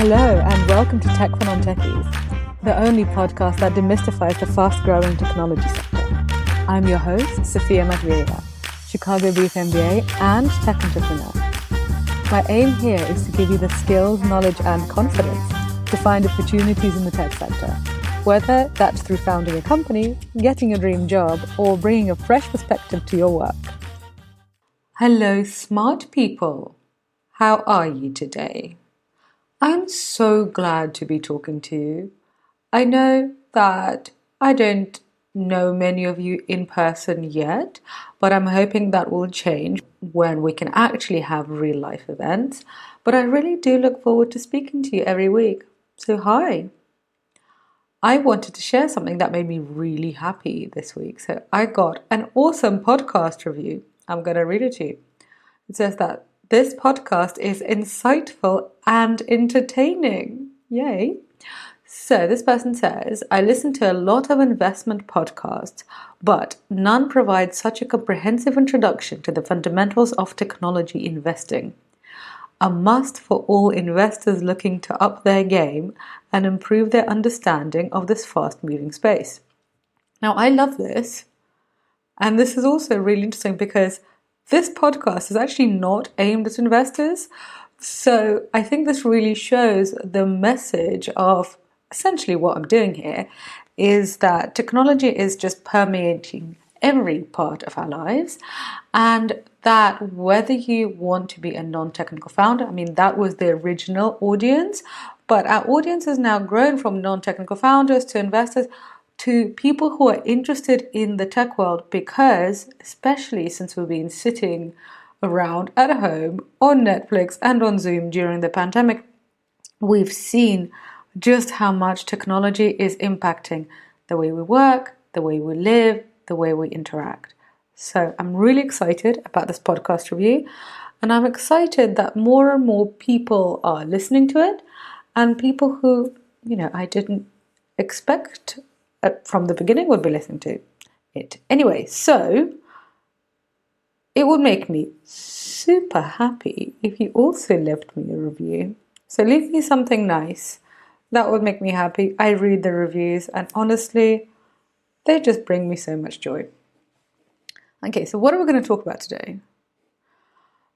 Hello and welcome to Tech for Non-Techies, the only podcast that demystifies the fast-growing technology sector. I'm your host, Sophia Matveeva, Chicago-based MBA and tech entrepreneur. My aim here is to give you the skills, knowledge and confidence to find opportunities in the tech sector, whether that's through founding a company, getting a dream job, or bringing a fresh perspective to your work. Hello, smart people. How are you today? I'm so glad to be talking to you. I know that I don't know many of you in person yet, but I'm hoping that will change when we can actually have real life events. But I really do look forward to speaking to you every week. So hi. I wanted to share something that made me really happy this week. So I got an awesome podcast review. I'm going to read it to you. It says that this podcast is insightful and entertaining. Yay. So this person says, I listen to a lot of investment podcasts, but none provide such a comprehensive introduction to the fundamentals of technology investing. A must for all investors looking to up their game and improve their understanding of this fast-moving space. Now, I love this. And this is also really interesting because this podcast is actually not aimed at investors. So I think this really shows the message of essentially what I'm doing here is that technology is just permeating every part of our lives, and that whether you want to be a non-technical founder, I mean, that was the original audience, but our audience has now grown from non-technical founders to investors to people who are interested in the tech world because, especially since we've been sitting around at home on Netflix and on Zoom during the pandemic, we've seen just how much technology is impacting the way we work, the way we live, the way we interact. So I'm really excited about this podcast review, and I'm excited that more and more people are listening to it, and people who, I didn't expect from the beginning would be listening to it. Anyway, so it would make me super happy if you also left me a review. So leave me something nice. That would make me happy. I read the reviews and honestly, they just bring me so much joy. Okay, so what are we going to talk about today?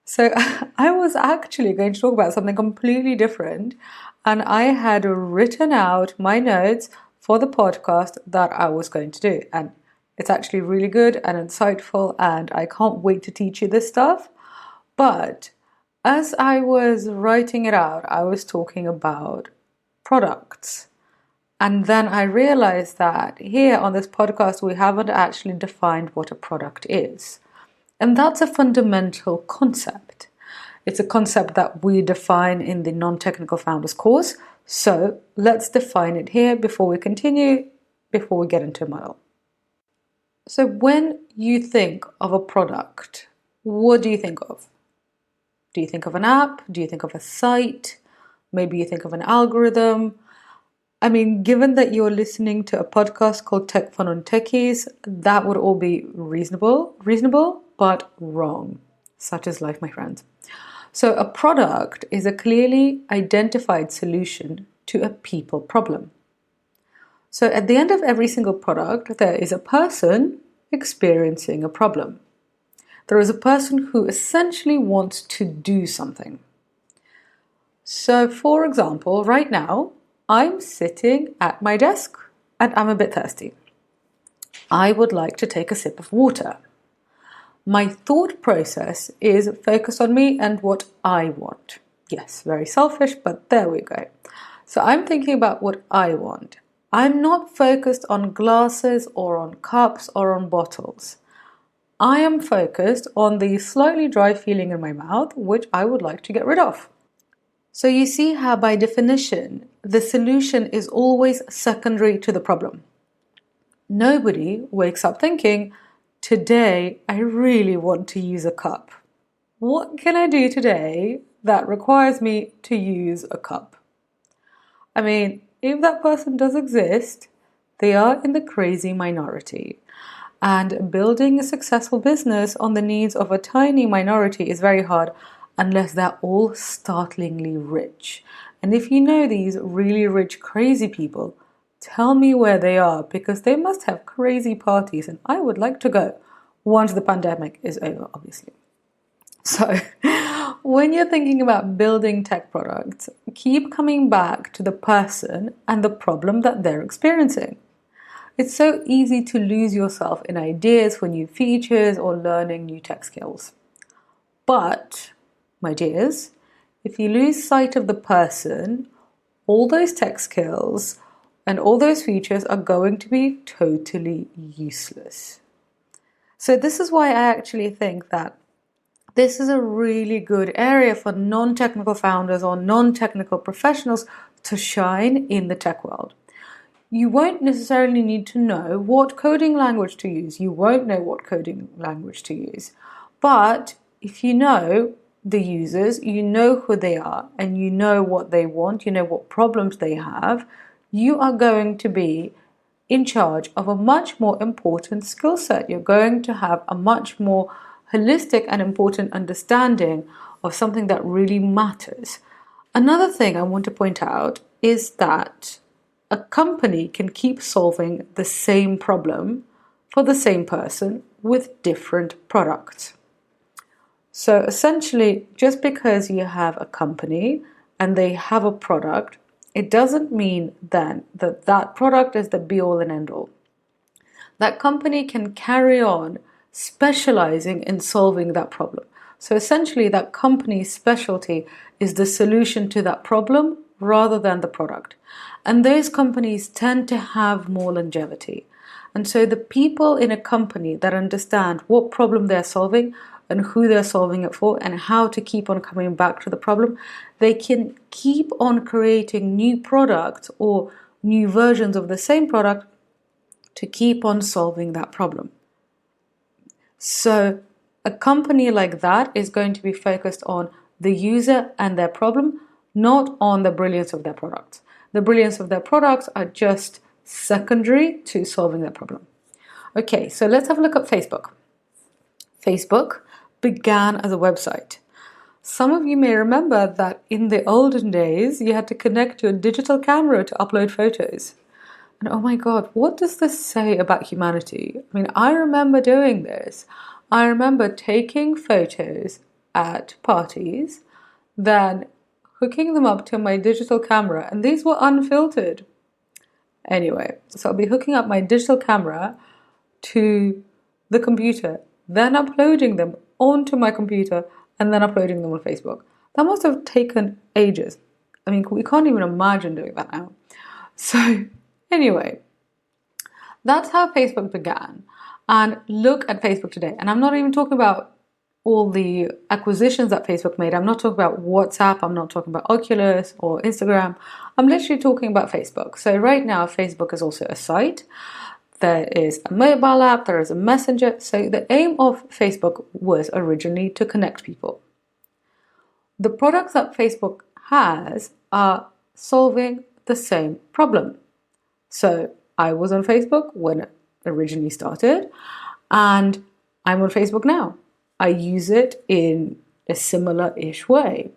So I was actually going to talk about something completely different, and I had written out my notes for the podcast that I was going to do. And it's actually really good and insightful, and I can't wait to teach you this stuff. But as I was writing it out, I was talking about products. And then I realized that here on this podcast, we haven't actually defined what a product is. And that's a fundamental concept. It's a concept that we define in the non-technical founders course. So let's define it here before we continue, before we get into a model. So when you think of a product, what do you think of? Do you think of an app? Do you think of a site? Maybe you think of an algorithm. I mean, given that you're listening to a podcast called Tech for Non-Techies, that would all be reasonable, but wrong. Such is life, my friends. So a product is a clearly identified solution to a people problem. So at the end of every single product, there is a person experiencing a problem. There is a person who essentially wants to do something. So for example, right now, I'm sitting at my desk and I'm a bit thirsty. I would like to take a sip of water. My thought process is focused on me and what I want. Yes, very selfish, but there we go. So I'm thinking about what I want. I'm not focused on glasses or on cups or on bottles. I am focused on the slightly dry feeling in my mouth, which I would like to get rid of. So you see how by definition, the solution is always secondary to the problem. Nobody wakes up thinking, today I really want to use a cup. What can I do today that requires me to use a cup? I mean, if that person does exist, they are in the crazy minority. And building a successful business on the needs of a tiny minority is very hard. unless they're all startlingly rich. And if you know these really rich, crazy people, tell me where they are, because they must have crazy parties and I would like to go once the pandemic is over, obviously. So when you're thinking about building tech products, keep coming back to the person and the problem that they're experiencing. It's so easy to lose yourself in ideas for new features or learning new tech skills. But, my dears, if you lose sight of the person, all those tech skills and all those features are going to be totally useless. So this is why I actually think that this is a really good area for non-technical founders or non-technical professionals to shine in the tech world. You won't necessarily need to know what coding language to use. You won't know what coding language to use. But if you know the users, you know who they are, and you know what they want, you know what problems they have, you are going to be in charge of a much more important skill set. You're going to have a much more holistic and important understanding of something that really matters. Another thing I want to point out is that a company can keep solving the same problem for the same person with different products. So essentially, just because you have a company and they have a product, it doesn't mean then that that product is the be-all and end-all. That company can carry on specializing in solving that problem. So essentially, that company's specialty is the solution to that problem rather than the product. And those companies tend to have more longevity. And so the people in a company that understand what problem they're solving and who they're solving it for and how to keep on coming back to the problem, they can keep on creating new products or new versions of the same product to keep on solving that problem. So a company like that is going to be focused on the user and their problem, not on the brilliance of their products. The brilliance of their products are just secondary to solving their problem. Okay, so let's have a look at Facebook. Facebook began as a website. Some of you may remember that in the olden days, you had to connect to a digital camera to upload photos. And oh my God, what does this say about humanity? I mean, I remember doing this. I remember taking photos at parties, then hooking them up to my digital camera, and these were unfiltered. Anyway, so I'll be hooking up my digital camera to the computer, then uploading them onto my computer, and then uploading them on Facebook. That must have taken ages. I mean, we can't even imagine doing that now. So anyway, that's how Facebook began. And look at Facebook today. And I'm not even talking about all the acquisitions that Facebook made. I'm not talking about WhatsApp. I'm not talking about Oculus or Instagram. I'm literally talking about Facebook. So right now, Facebook is also a site. There is a mobile app. There is a messenger. So the aim of Facebook was originally to connect people. The products that Facebook has are solving the same problem. So I was on Facebook when it originally started, and I'm on Facebook now. I use it in a similar-ish way.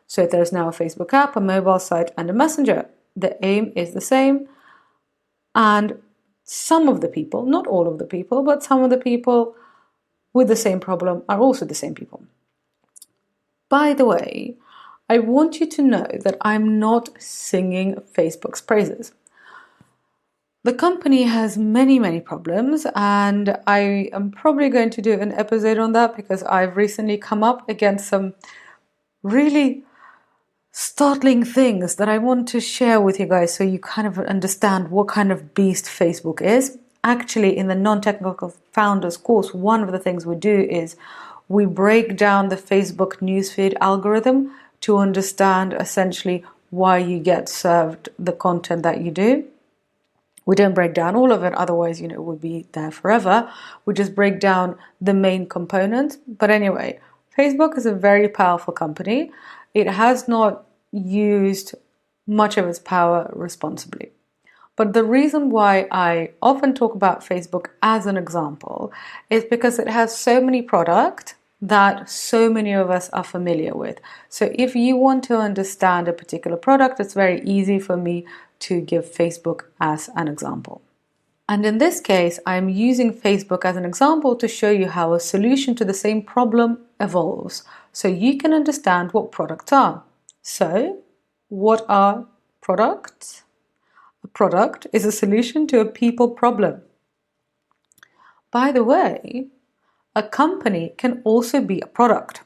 So there's now a Facebook app, a mobile site, and a messenger. The aim is the same, and some of the people, not all of the people, but some of the people with the same problem are also the same people. By the way, I want you to know that I'm not singing Facebook's praises. The company has many, many problems, and I am probably going to do an episode on that because I've recently come up against some really startling things that I want to share with you guys so you kind of understand what kind of beast Facebook is. Actually, in the non-technical founders course, one of the things we do is we break down the Facebook newsfeed algorithm to understand essentially why you get served the content that you do. We don't break down all of it, otherwise, it would be there forever. We just break down the main components. But anyway, Facebook is a very powerful company. It has not used much of its power responsibly. But the reason why I often talk about Facebook as an example is because it has so many products that so many of us are familiar with. So if you want to understand a particular product, it's very easy for me to give Facebook as an example. And in this case, I'm using Facebook as an example to show you how a solution to the same problem evolves, so you can understand what products are. So, what are products? A product is a solution to a people problem. By the way, a company can also be a product.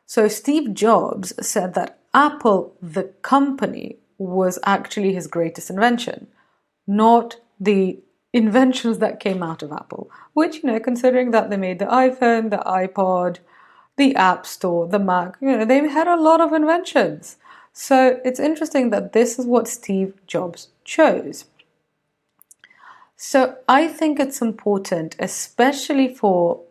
So Steve Jobs said that Apple, the company, was actually his greatest invention, not the inventions that came out of Apple, which, considering that they made the iPhone, the iPod, the App Store, the Mac, they had a lot of inventions. So it's interesting that this is what Steve Jobs chose. So I think it's important, especially for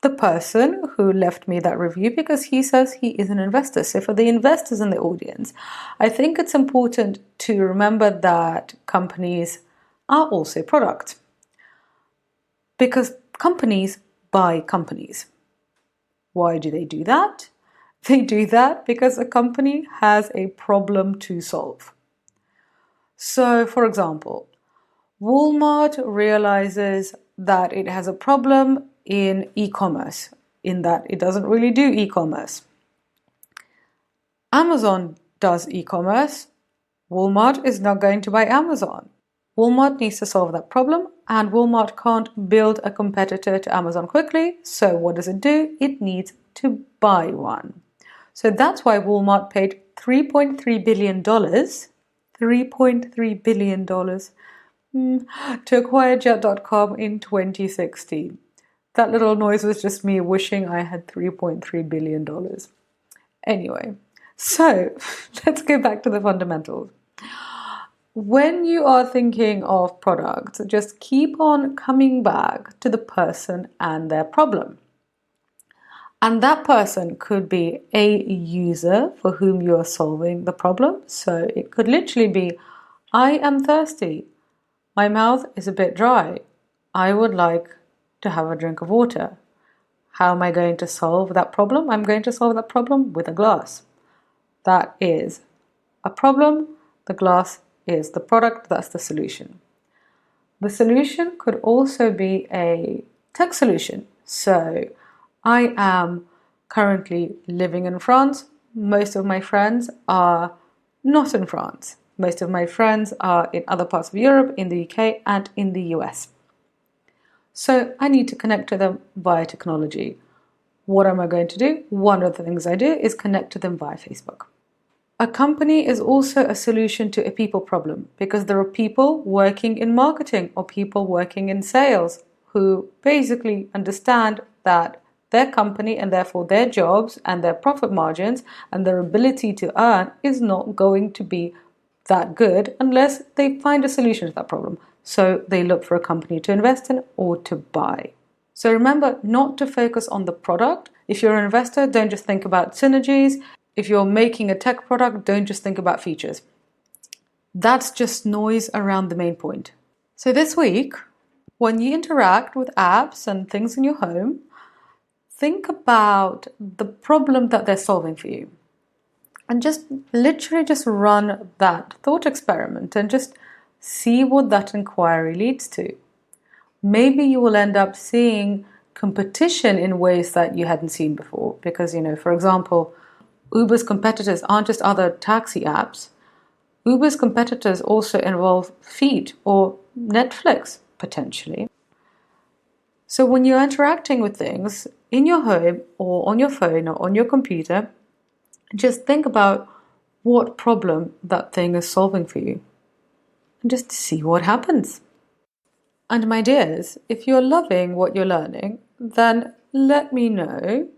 the person who left me that review, because he says he is an investor. So for the investors in the audience, I think it's important to remember that companies are also products, because companies buy companies. Why do they do that? They do that because a company has a problem to solve. So, for example, Walmart realizes that it has a problem in e-commerce, in that it doesn't really do e-commerce. Amazon does e-commerce. Walmart is not going to buy Amazon. Walmart needs to solve that problem, and Walmart can't build a competitor to Amazon quickly. So what does it do? It needs to buy one. So that's why Walmart paid $3.3 billion, $3.3 billion to acquire Jet.com in 2016. That little noise was just me wishing I had $3.3 billion. Anyway, so let's go back to the fundamentals. When you are thinking of products, just keep on coming back to the person and their problem. And that person could be a user for whom you are solving the problem. So it could literally be, I am thirsty. My mouth is a bit dry. I would like to have a drink of water. How am I going to solve that problem? I'm going to solve that problem with a glass. That is a problem. The glass is the product. That's the solution. The solution could also be a tech solution. So I am currently living in France. Most of my friends are not in France. Most of my friends are in other parts of Europe, in the UK, and in the US. So I need to connect to them via technology. What am I going to do? One of the things I do is connect to them via Facebook. A company is also a solution to a people problem, because there are people working in marketing or people working in sales who basically understand that their company and therefore their jobs and their profit margins and their ability to earn is not going to be that good unless they find a solution to that problem. So they look for a company to invest in or to buy. So remember not to focus on the product. If you're an investor, don't just think about synergies. If you're making a tech product, don't just think about features. That's just noise around the main point. So this week, when you interact with apps and things in your home, think about the problem that they're solving for you. And just literally just run that thought experiment and just see what that inquiry leads to. Maybe you will end up seeing competition in ways that you hadn't seen before. Because, for example, Uber's competitors aren't just other taxi apps. Uber's competitors also involve Feed or Netflix, potentially. So when you're interacting with things in your home or on your phone or on your computer, just think about what problem that thing is solving for you and just see what happens. And my dears, if you're loving what you're learning, then let me know.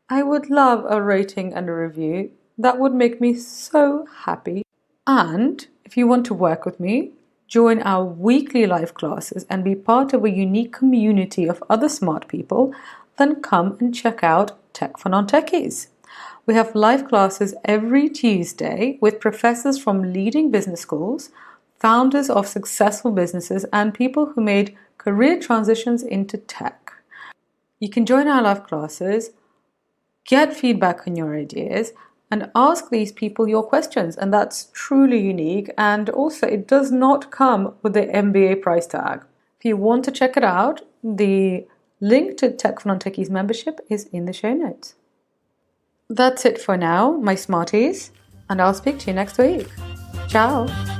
I would love a rating and a review. That would make me so happy. And if you want to work with me, join our weekly live classes and be part of a unique community of other smart people, then come and check out Tech for Non-Techies. We have live classes every Tuesday with professors from leading business schools, founders of successful businesses, and people who made career transitions into tech. You can join our live classes, get feedback on your ideas, and ask these people your questions. And that's truly unique. And also, it does not come with the MBA price tag. If you want to check it out, the link to Tech for Non-Techies membership is in the show notes. That's it for now, my smarties, and I'll speak to you next week. Ciao!